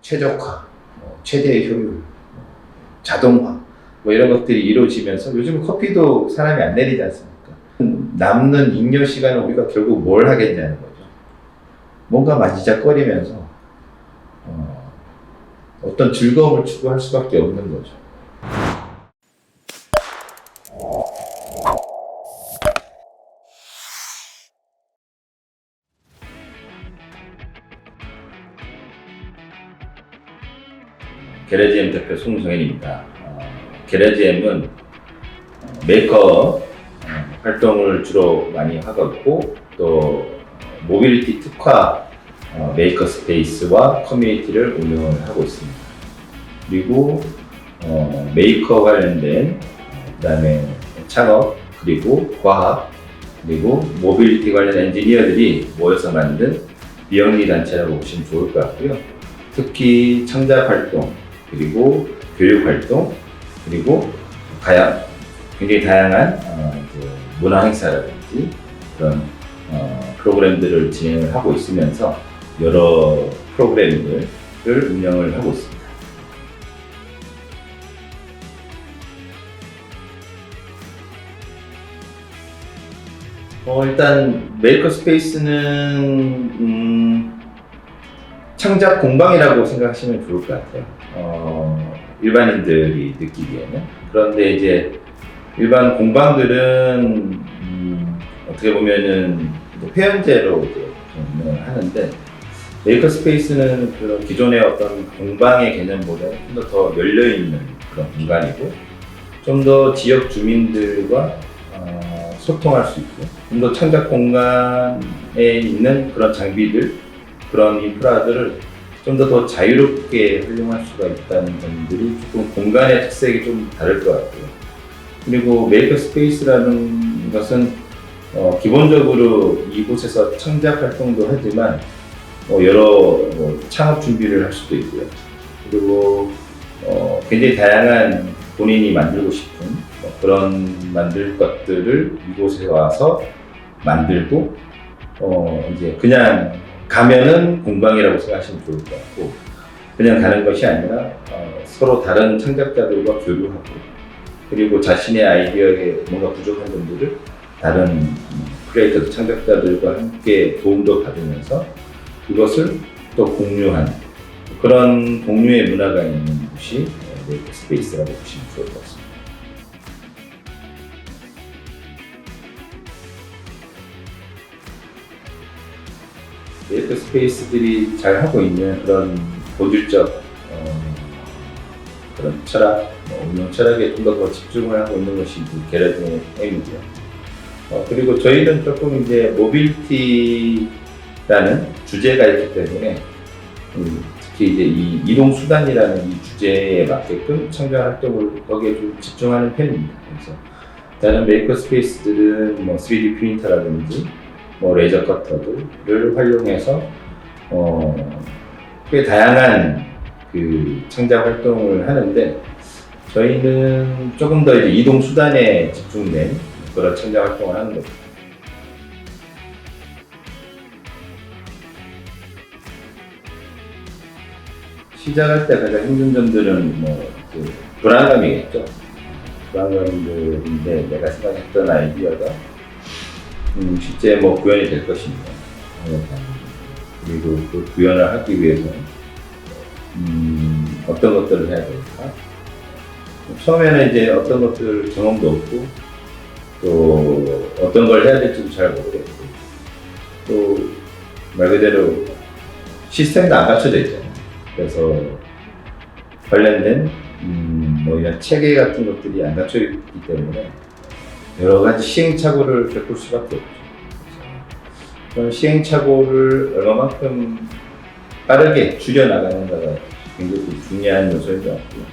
최적화, 최대의 효율, 자동화 뭐 이런 것들이 이루어지면서 요즘 커피도 사람이 안 내리지 않습니까? 남는 잉여 시간을 우리가 결국 뭘 하겠냐는 거죠. 뭔가 만지작거리면서 어떤 즐거움을 추구할 수밖에 없는 거죠. 게레지엠 대표 송정현입니다. 게레지엠은 메이커 활동을 주로 많이 하고 있고 또 모빌리티 특화 메이커 스페이스와 커뮤니티를 운영을 하고 있습니다. 그리고 메이커 관련된 그다음에 창업 그리고 과학 그리고 모빌리티 관련 엔지니어들이 모여서 만든 비영리 단체라고 보시면 좋을 것 같고요. 특히 창작 활동 그리고 교육 활동 그리고 굉장히 다양한 문화 행사라든지 그런 프로그램들을 진행을 하고 있으면서 여러 프로그램들을 운영을 하고 있습니다. 일단 메이커 스페이스는 창작 공방이라고 생각하시면 좋을 것 같아요. 일반인들이 느끼기에는. 그런데 이제 일반 공방들은 어떻게 보면은 폐연제로 이제 운영을 하는데 메이커 스페이스는 그런 기존의 어떤 공방의 개념보다는 좀 더 열려 있는 그런 공간이고 좀 더 지역 주민들과 소통할 수 있고 좀 더 창작 공간에 있는 그런 장비들 그런 인프라들을 좀 더 자유롭게 활용할 수가 있다는 점들이 조금 공간의 특색이 좀 다를 것 같고요. 그리고 메이커 스페이스라는 것은 기본적으로 이곳에서 창작 활동도 하지만 여러 창업 준비를 할 수도 있고요. 그리고 굉장히 다양한 본인이 만들고 싶은 그런 만들 것들을 이곳에 와서 만들고 이제 그냥 가면은 공방이라고 생각하시면 좋을 것 같고 그냥 가는 것이 아니라 서로 다른 창작자들과 교류하고 그리고 자신의 아이디어에 뭔가 부족한 점들을 다른 크리에이터 창작자들과 함께 도움도 받으면서 그것을 또 공유하는 그런 공유의 문화가 있는 곳이 메이커 스페이스라고 보시면 좋을 것 같습니다. 메이커 스페이스들이 잘 하고 있는 그런 고질적 그런 철학, 운영 철학에 좀 더 집중을 하고 있는 것이 게레지엠의 M이고요. 그리고 저희는 조금 이제 모빌리티라는 주제가 있기 때문에 특히 이제 이 이동 수단이라는 이 주제에 맞게끔 창작 활동을 거기에 좀 집중하는 편입니다. 그래서 다른 메이커 스페이스들은 3D 프린터라든지 레이저 커터들을 활용해서 꽤 다양한 그 창작 활동을 하는데 저희는 조금 더 이제 이동 수단에 집중된 그런 창작 활동을 하는 거죠. 시작할 때 가장 힘든 점들은 불안감이겠죠. 불안감들인데 내가 생각했던 아이디어가 실제 구현이 될 것인가. 그리고 그 구현을 하기 위해서는 어떤 것들을 해야 될까? 처음에는 이제 어떤 것들 경험도 없고 또 어떤 걸 해야 될지도 잘 모르겠고 또 말 그대로 시스템도 안 갖춰져 있잖아요. 그래서 관련된 이런 체계 같은 것들이 안 갖춰 있기 때문에 여러 가지 시행착오를 겪을 수밖에 없죠. 그런 시행착오를 얼마만큼 빠르게 줄여나가는가가 굉장히 중요한 요소인 것 같고요.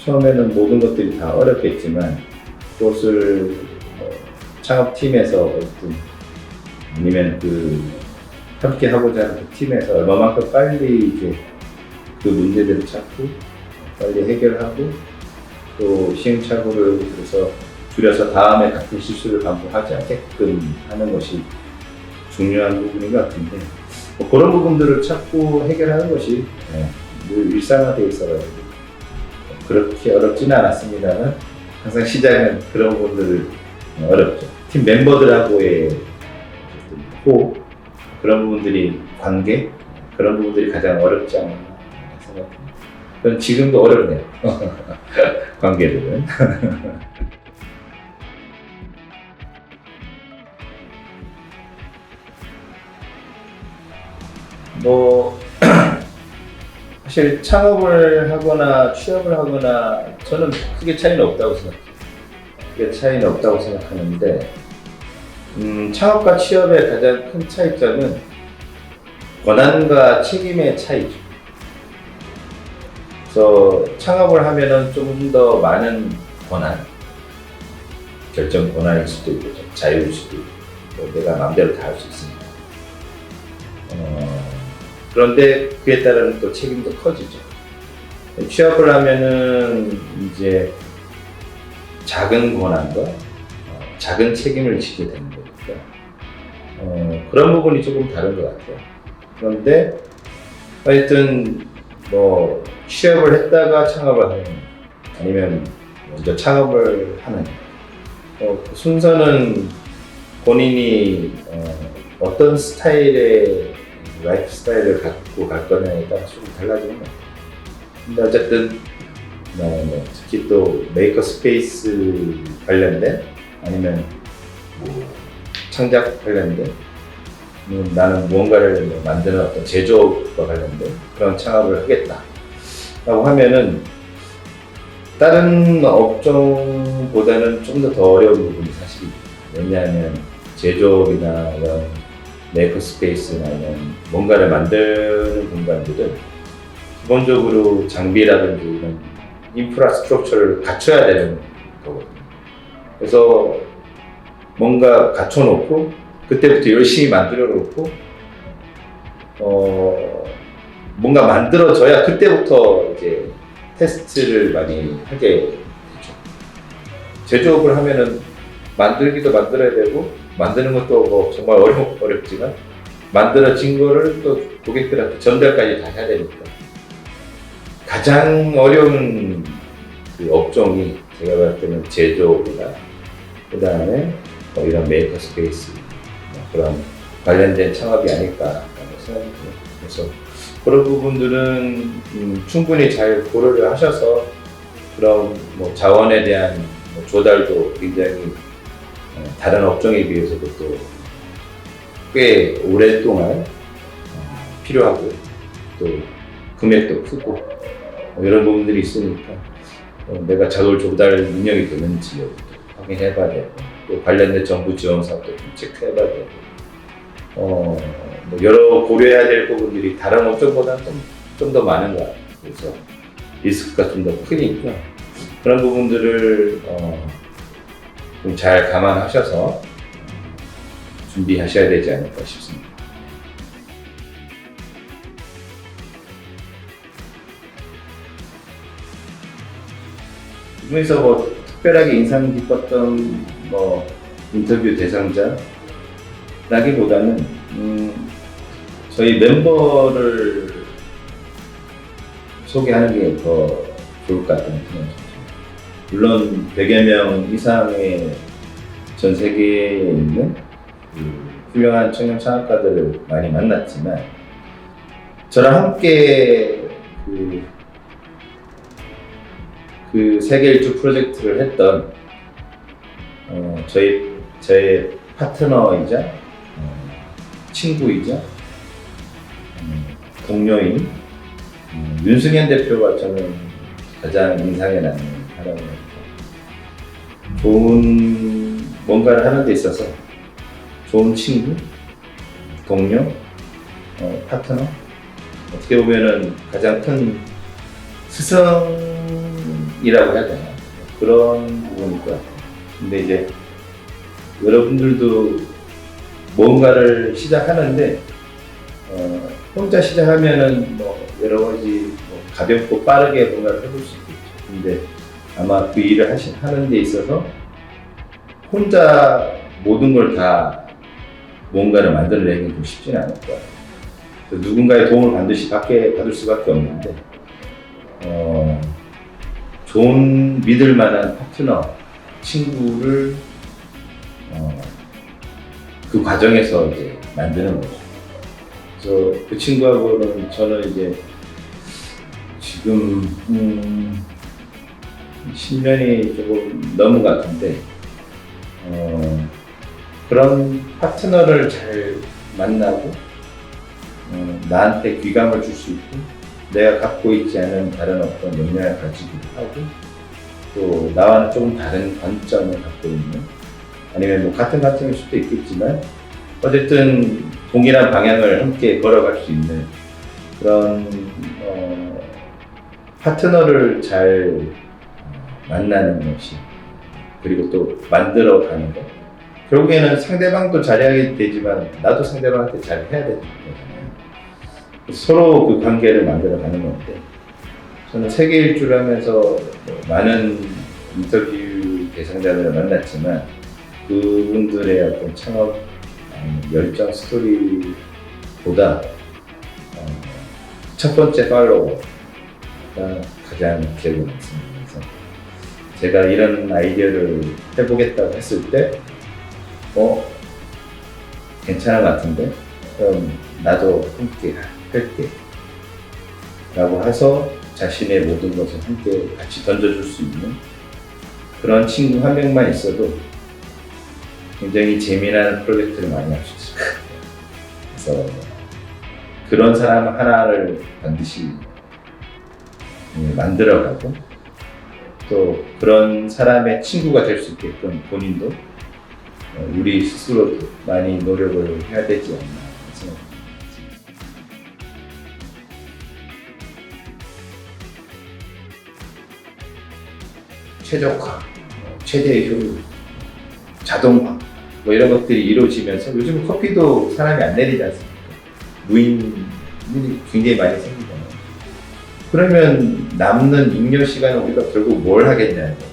처음에는 모든 것들이 다 어렵겠지만 그것을 창업팀에서 아니면 함께 하고자 하는 그 팀에서 얼마만큼 빨리 이제 그 문제들을 찾고 빨리 해결하고 또 시행착오를 그래서 줄여서 다음에 같은 실수를 반복하지 않게끔 하는 것이 중요한 부분인 것 같은데 그런 부분들을 찾고 해결하는 것이 늘 일상화되어 있어가지고 그렇게 어렵지는 않았습니다만 항상 시작은 그런 부분들 어렵죠. 팀 멤버들하고의 호흡, 그런 부분들이 관계, 그런 부분들이 가장 어렵지 않나 생각합니다. 그건 지금도 어렵네요. 관계들은. 뭐 사실 창업을 하거나 취업을 하거나 저는 크게 차이는 없다고 생각해요. 크게 차이는 없다고 생각하는데 창업과 취업의 가장 큰 차이점은 권한과 책임의 차이죠. 그래서 창업을 하면은 좀 더 많은 권한, 결정 권한일 수도 있고 자유일 수도 있고 뭐 내가 마음대로 다 할 수 있습니다. 그런데 그에 따른 또 책임도 커지죠. 취업을 하면은 이제 작은 권한과 작은 책임을 지게 되는 거니까 그런 부분이 조금 다른 것 같아요. 그런데 하여튼 뭐 취업을 했다가 창업을 하는 아니면 먼저 창업을 하는 그 순서는 본인이 어떤 스타일의 라이프 스타일을 갖고 갈 거냐에 따라 조금 달라지는 것 같아요. 근데 어쨌든 특히 또 메이커 스페이스 관련된 아니면 뭐 창작 관련된 나는 무언가를 만드는 어떤 제조업과 관련된 그런 창업을 하겠다라고 하면은 다른 업종보다는 좀 더 어려운 부분이 사실이죠. 왜냐하면 제조업이나 이런 메이커 스페이스나 이런 뭔가를 만드는 공간들은 기본적으로 장비라든지 이런 인프라스트럭처를 갖춰야 되는 거거든요. 그래서 뭔가 갖춰놓고 그때부터 열심히 만들어 놓고 뭔가 만들어져야 그때부터 이제 테스트를 많이 하게 되죠. 제조업을 하면은 만들기도 만들어야 되고 만드는 것도 뭐 정말 어렵지만 만들어진 거를 또 고객들한테 전달까지 다 해야 되니까 가장 어려운 그 업종이 제가 봤을 때는 제조업이나 그 다음에 이런 메이커 스페이스 그런 관련된 창업이 아닐까라고 생각합니다. 그래서 그런 부분들은 충분히 잘 고려를 하셔서 그런 뭐 자원에 대한 조달도 굉장히 다른 업종에 비해서도 또 꽤 오랫동안 필요하고 또 금액도 크고 이런 부분들이 있으니까 내가 자원 조달 능력이 되는지 확인해봐야 되고 또 관련된 정부 지원 사업도 좀 체크해봐야 되고 뭐 여러 고려해야 될 부분들이 다른 업종보다는 좀 더 많은 것 같아요. 그래서 리스크가 좀 더 크니까 그런 부분들을 좀 잘 감안하셔서 준비하셔야 되지 않을까 싶습니다. 그래서 뭐 특별하게 인상 깊었던 뭐 인터뷰 대상자라기보다는 저희 멤버를 소개하는 게 더 좋을 것 같다는 생각이 듭니다. 물론 100여 명 이상의 전 세계에 있는 훌륭한 청년 창업가들을 많이 만났지만 저랑 함께 그 세계 일주 프로젝트를 했던 저의 파트너이자 친구이자 동료인 윤승현 대표가 저는 가장 인상에 남는 사람이었고 좋은 뭔가를 하는 데 있어서 좋은 친구, 동료, 파트너 어떻게 보면은 가장 큰 스승이라고 해야 되나 그런 부분일 것 같아요. 근데 이제 여러분들도 뭔가를 시작하는데 혼자 시작하면은 뭐 여러 가지 가볍고 빠르게 뭔가를 해볼 수 있겠죠. 근데 아마 그 일을 하는 데 있어서 혼자 모든 걸 다 뭔가를 만들어내기는 좀 쉽지는 않을 거예요. 누군가의 도움을 반드시 받을 수밖에 없는데 좋은 믿을 만한 파트너, 친구를 그 과정에서 이제 만드는 거죠. 그래서 그 친구하고는 저는 이제 지금 10년이 조금 넘은 것 같은데 그런 파트너를 잘 만나고 나한테 귀감을 줄 수 있고 내가 갖고 있지 않은 다른 어떤 역량을 가지기도 하고 또 나와는 조금 다른 관점을 갖고 있는 아니면 뭐 같은 관점일 수도 있겠지만 어쨌든 동일한 방향을 함께 걸어갈 수 있는 그런 파트너를 잘 만나는 것이 그리고 또 만들어가는 것 결국에는 상대방도 잘해야 되지만 나도 상대방한테 잘 해야 되는 거잖아요. 서로 그 관계를 만들어가는 건데 저는 세계 일주를 하면서 많은 인터뷰 대상자들을 만났지만 그분들의 어떤 창업 열정 스토리보다 첫 번째 팔로워가 가장 기억에 남습니다. 그래서 제가 이런 아이디어를 해보겠다고 했을 때 괜찮은 것 같은데 그럼 나도 함께 할게 라고 해서 자신의 모든 것을 함께 같이 던져줄 수 있는 그런 친구 한 명만 있어도 굉장히 재미난 프로젝트를 많이 할 수 있을 것 같아요. 그래서 그런 사람 하나를 반드시 만들어가고 또 그런 사람의 친구가 될 수 있게끔 본인도 우리 스스로도 많이 노력을 해야 되지 않나 생각합니다. 최적화, 최대의 효율, 자동화 뭐 이런 것들이 이루어지면서 요즘 커피도 사람이 안 내리지 않습니까? 무인이 굉장히 많이 생기잖아요. 그러면 남는 잉여 시간은 우리가 결국 뭘 하겠냐는 거죠.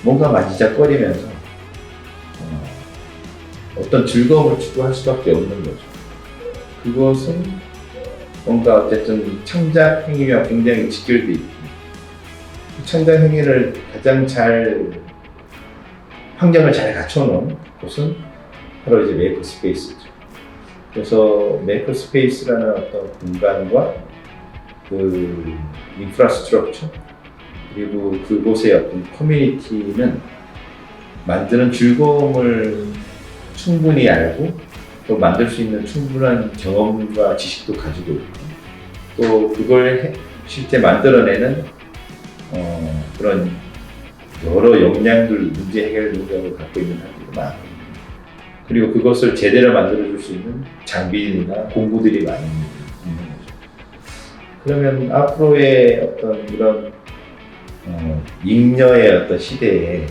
뭔가 만지작거리면서 어떤 즐거움을 추구할 수밖에 없는 거죠. 그것은 뭔가 어쨌든 창작 행위와 굉장히 직결돼 있고 그 창작 행위를 가장 잘 환경을 잘 갖춰놓은 곳은 바로 이제 메이커 스페이스죠. 그래서 메이커 스페이스라는 어떤 공간과 그 인프라스트럭처 그리고 그곳의 어떤 커뮤니티는 만드는 즐거움을 충분히 알고 또 만들 수 있는 충분한 경험과 지식도 가지고 있고 또 그걸 실제 만들어내는 그런 여러 역량들 문제 해결 능력을 갖고 있는 사람들이 많고 그리고 그것을 제대로 만들어줄 수 있는 장비나 공구들이 많이 있는 거죠. 그러면 앞으로의 어떤 이런 잉여의 어떤 시대에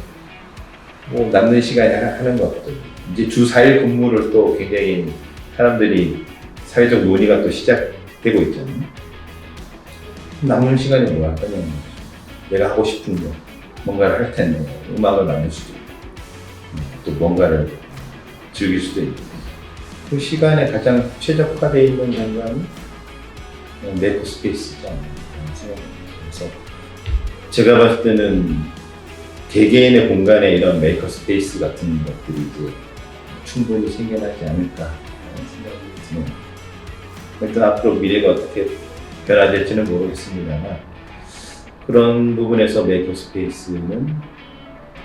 뭐 남는 시간에 하는 것들 이제 주 4일 근무를 또 굉장히 사람들이 사회적 논의가 또 시작되고 있잖아요. 남는 시간에 뭐 할 거냐면 내가 하고 싶은 거 뭔가를 할 텐데 음악을 만들 수도 있고 또 뭔가를 즐길 수도 있고 그 시간에 가장 최적화되어 있는 공간이 메이커 스페이스지 않나 생각합니다. 그래서 제가 봤을 때는 개개인의 공간에 이런 메이커 스페이스 같은 것들이 이제 충분히 생겨나지 않을까 하는 생각이 드네요. 일단 앞으로 미래가 어떻게 변화될지는 모르겠습니다만 그런 부분에서 메이커 스페이스는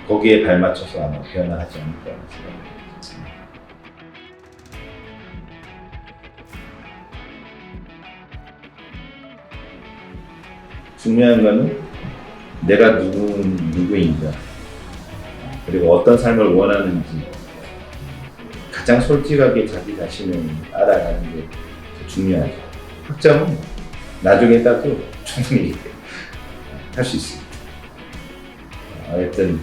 거기에 발맞춰서 아마 변화하지 않을까 하는 생각이 듭니다. 중요한 거는 내가 누구인가 그리고 어떤 삶을 원하는지 가장 솔직하게 자기 자신을 알아가는 게 중요하죠. 학점은 나중에 따도 충분히 할 수 있습니다. 하여튼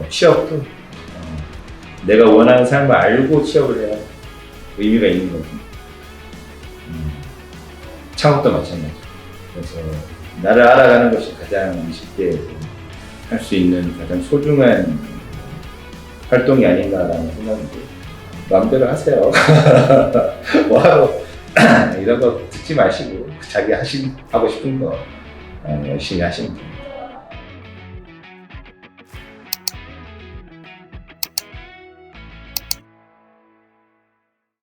취업도 내가 원하는 삶을 알고 취업을 해야 의미가 있는 거죠. 창업도 마찬가지죠. 그래서 나를 알아가는 것이 가장 20대에서 할 수 있는 가장 소중한 활동이 아닌가라는 생각인데 마음대로 하세요. 뭐하러 이런 거 듣지 마시고 자기 하고 싶은 거 열심히 하시면 됩니다.